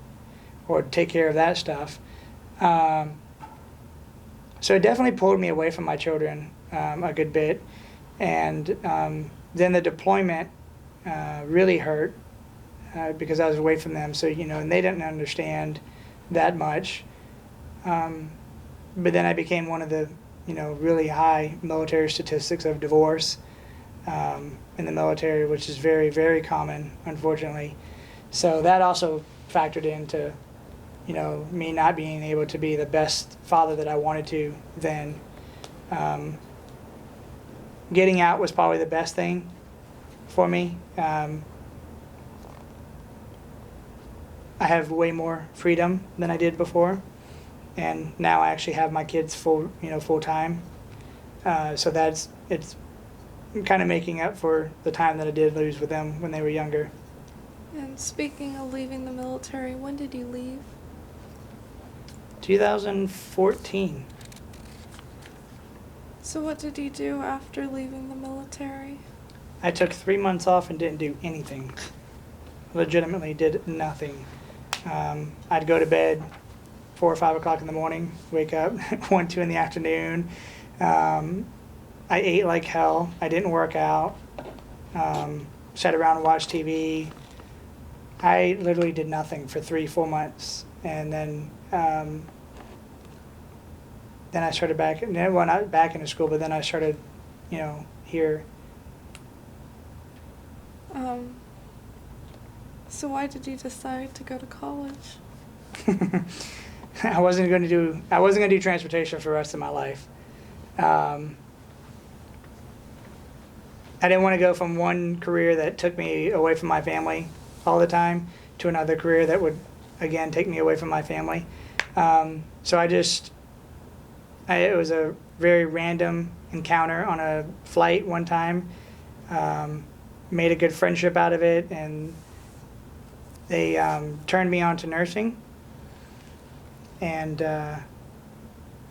or take care of that stuff. So it definitely pulled me away from my children a good bit, and then the deployment really hurt because I was away from them. So and they didn't understand that much. But then I became one of the really high military statistics of divorce in the military, which is very, very common, unfortunately. So that also factored into me not being able to be the best father that I wanted to then. Getting out was probably the best thing for me. I have way more freedom than I did before, and now I actually have my kids full time. So it's kind of making up for the time that I did lose with them when they were younger. And speaking of leaving the military, when did you leave? 2014. So what did you do after leaving the military? I took 3 months off and didn't do anything. Legitimately did nothing. I'd go to bed 4 or 5 o'clock in the morning, wake up 1, 2 in the afternoon. I ate like hell. I didn't work out. Sat around and watched TV. I literally did nothing for 3, 4 months, and then I started back. Well, not back into school, but then I started, here. So why did you decide to go to college? I wasn't going to do transportation for the rest of my life. I didn't want to go from one career that took me away from my family all the time to another career that would, again, take me away from my family. So it was a very random encounter on a flight one time. Made a good friendship out of it, and they turned me on to nursing, and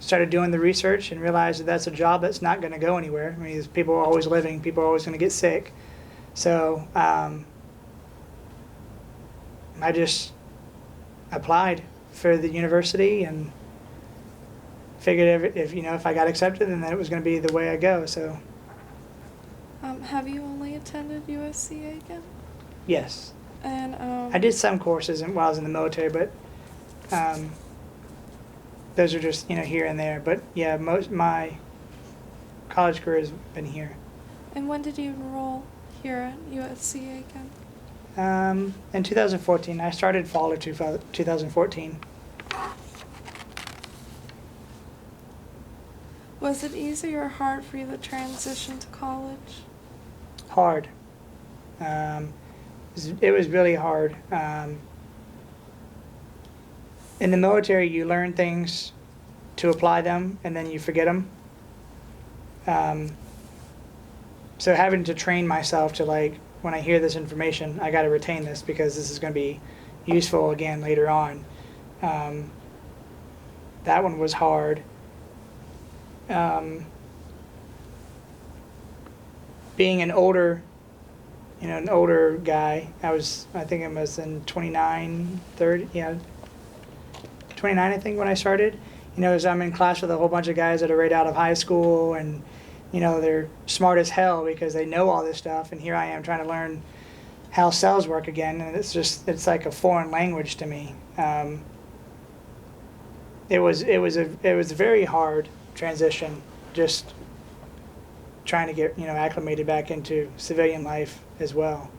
started doing the research and realized that that's a job that's not going to go anywhere. I mean, people are always living, people are always going to get sick. So I just applied for the university and figured if I got accepted, then it was going to be the way I go. So. Have you only attended USC Aiken? Yes. And I did some courses while I was in the military, but those are just here and there. But yeah, my college career has been here. And when did you enroll here at USC Aiken? In 2014, I started fall of 2014. Was it easy or hard for you to transition to college? Hard. It was really hard. In the military, you learn things to apply them, and then you forget them. So having to train myself to, like, when I hear this information, I got to retain this because this is going to be useful again later on. That one was hard. Being an older guy, I think I was in 29, 30, 29, I think, when I started. As I'm in class with a whole bunch of guys that are right out of high school, and, they're smart as hell because they know all this stuff, and here I am trying to learn how cells work again, and it's like a foreign language to me. It was a very hard transition, just trying to get acclimated back into civilian life as well.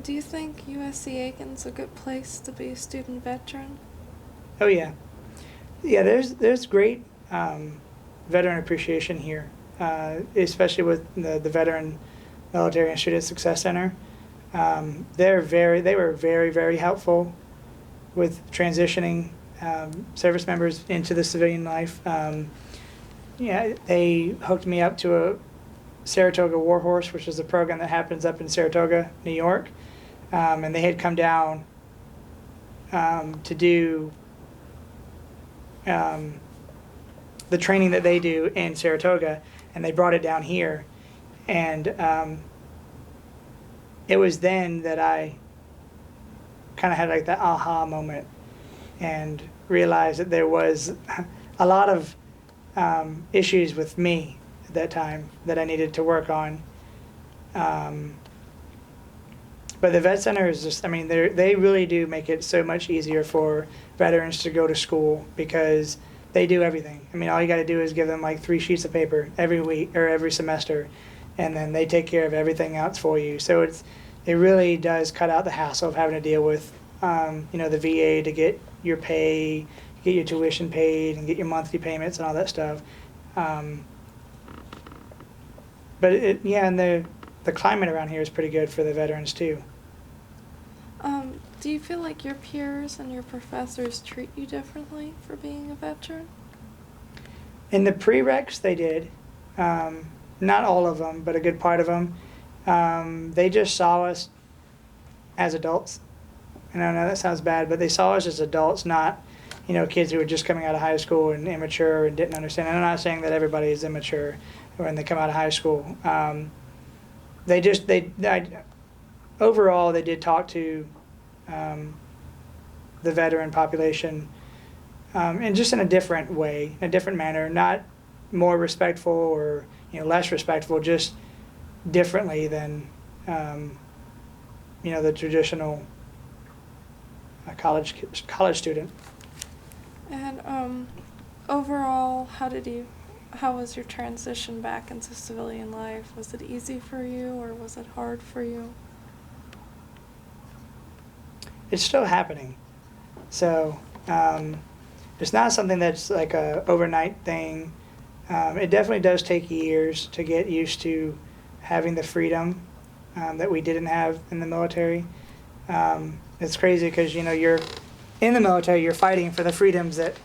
Do you think USC Aiken's a good place to be a student veteran? Oh yeah, there's great veteran appreciation here, especially with the Veteran Military and Student Success Center. They were very, very helpful with transitioning service members into the civilian life. They hooked me up to a Saratoga Warhorse, which is a program that happens up in Saratoga, New York. And they had come down to do the training that they do in Saratoga, and they brought it down here. And it was then that I kind of had like that aha moment and realized that there was a lot of issues with me at that time that I needed to work on. But the Vet Center is just, they really do make it so much easier for veterans to go to school because they do everything. All you got to do is give them like 3 sheets of paper every week or every semester, and then they take care of everything else for you. So it really does cut out the hassle of having to deal with, the VA to get your pay, get your tuition paid, and get your monthly payments and all that stuff. And the climate around here is pretty good for the veterans too. Do you feel like your peers and your professors treat you differently for being a veteran? In the prereqs, they did. Not all of them, but a good part of them. They just saw us as adults. And I know that sounds bad, but they saw us as adults, not, kids who were just coming out of high school and immature and didn't understand. And I'm not saying that everybody is immature when they come out of high school. Overall, they did talk to the veteran population, and just in a different way, in a different manner, not more respectful or less respectful, just differently than the traditional college student. And overall, how was your transition back into civilian life? Was it easy for you, or was it hard for you? It's still happening. So it's not something that's like a overnight thing. It definitely does take years to get used to having the freedom that we didn't have in the military. It's crazy because, you know, you're in the military, you're fighting for the freedoms that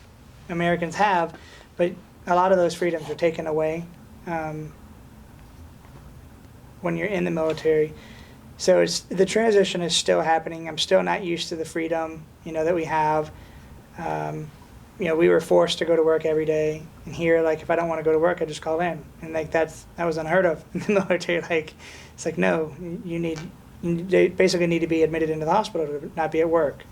Americans have, but a lot of those freedoms are taken away when you're in the military. So the transition is still happening. I'm still not used to the freedom, you know, that we have. You know, we were forced to go to work every day, and here, like, if I don't want to go to work, I just call in, and like that was unheard of in the military. Like, it's like, no, you basically need to be admitted into the hospital to not be at work.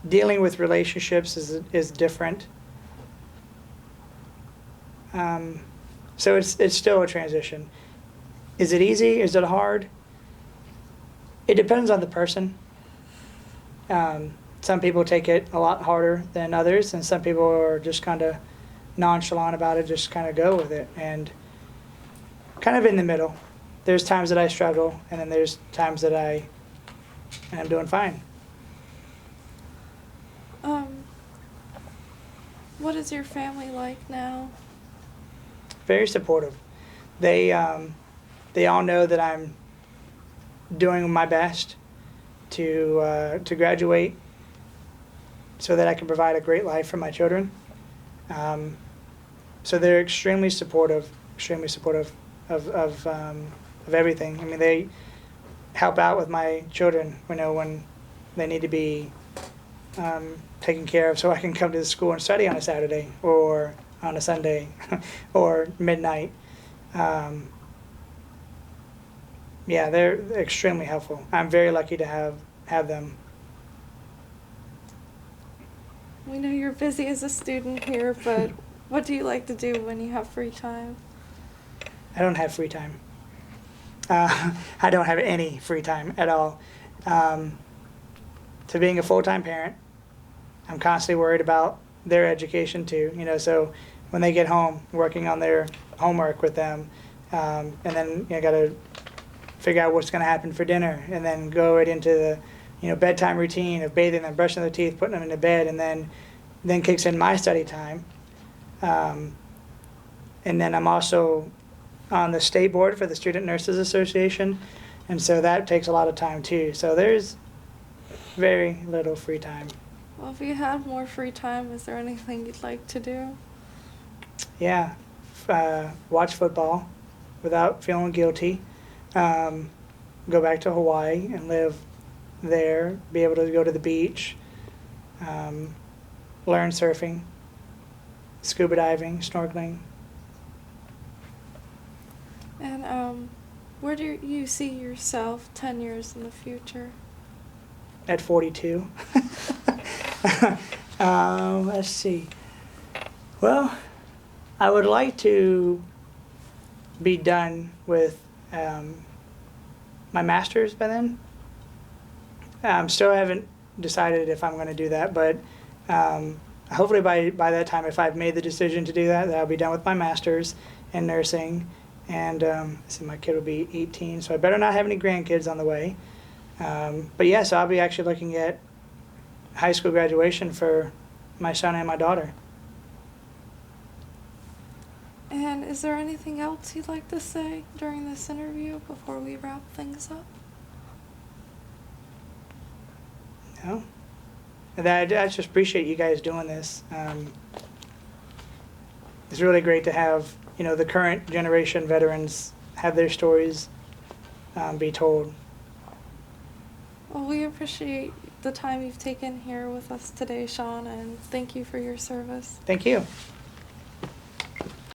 Dealing with relationships is different. So it's still a transition. Is it easy? Is it hard? It depends on the person. Some people take it a lot harder than others, and some people are just kind of nonchalant about it, just kind of go with it, and kind of in the middle. There's times that I struggle, and then there's times that I'm doing fine. What is your family like now? Very supportive. They all know that I'm doing my best to graduate so that I can provide a great life for my children. So they're extremely supportive of everything. I mean, they help out with my children, you know, when they need to be taken care of, so I can come to the school and study on a Saturday or on a Sunday or midnight. Yeah, they're extremely helpful. I'm very lucky to have them. We know you're busy as a student here, but what do you like to do when you have free time? I don't have free time. I don't have any free time at all. To being a full-time parent, I'm constantly worried about their education too. You know, so when they get home, working on their homework with them, and then got to figure out what's going to happen for dinner, and then go right into the bedtime routine of bathing them, brushing their teeth, putting them into bed, and then kicks in my study time. And then I'm also on the state board for the Student Nurses Association, and so that takes a lot of time too. So there's very little free time. Well, if you had more free time, is there anything you'd like to do? Yeah, watch football without feeling guilty. Go back to Hawaii and live there, be able to go to the beach, learn surfing, scuba diving, snorkeling. And where do you see yourself 10 years in the future? At 42. Let's see. Well, I would like to be done with my master's by then. Still haven't decided if I'm going to do that, but hopefully by that time, if I've made the decision to do that, I'll be done with my master's in nursing. And see, my kid will be 18, so I better not have any grandkids on the way. But yeah, so I'll be actually looking at high school graduation for my son and my daughter. And is there anything else you'd like to say during this interview before we wrap things up? No. I just appreciate you guys doing this. It's really great to have, the current generation veterans have their stories be told. Well, we appreciate the time you've taken here with us today, Shawn, and thank you for your service. Thank you.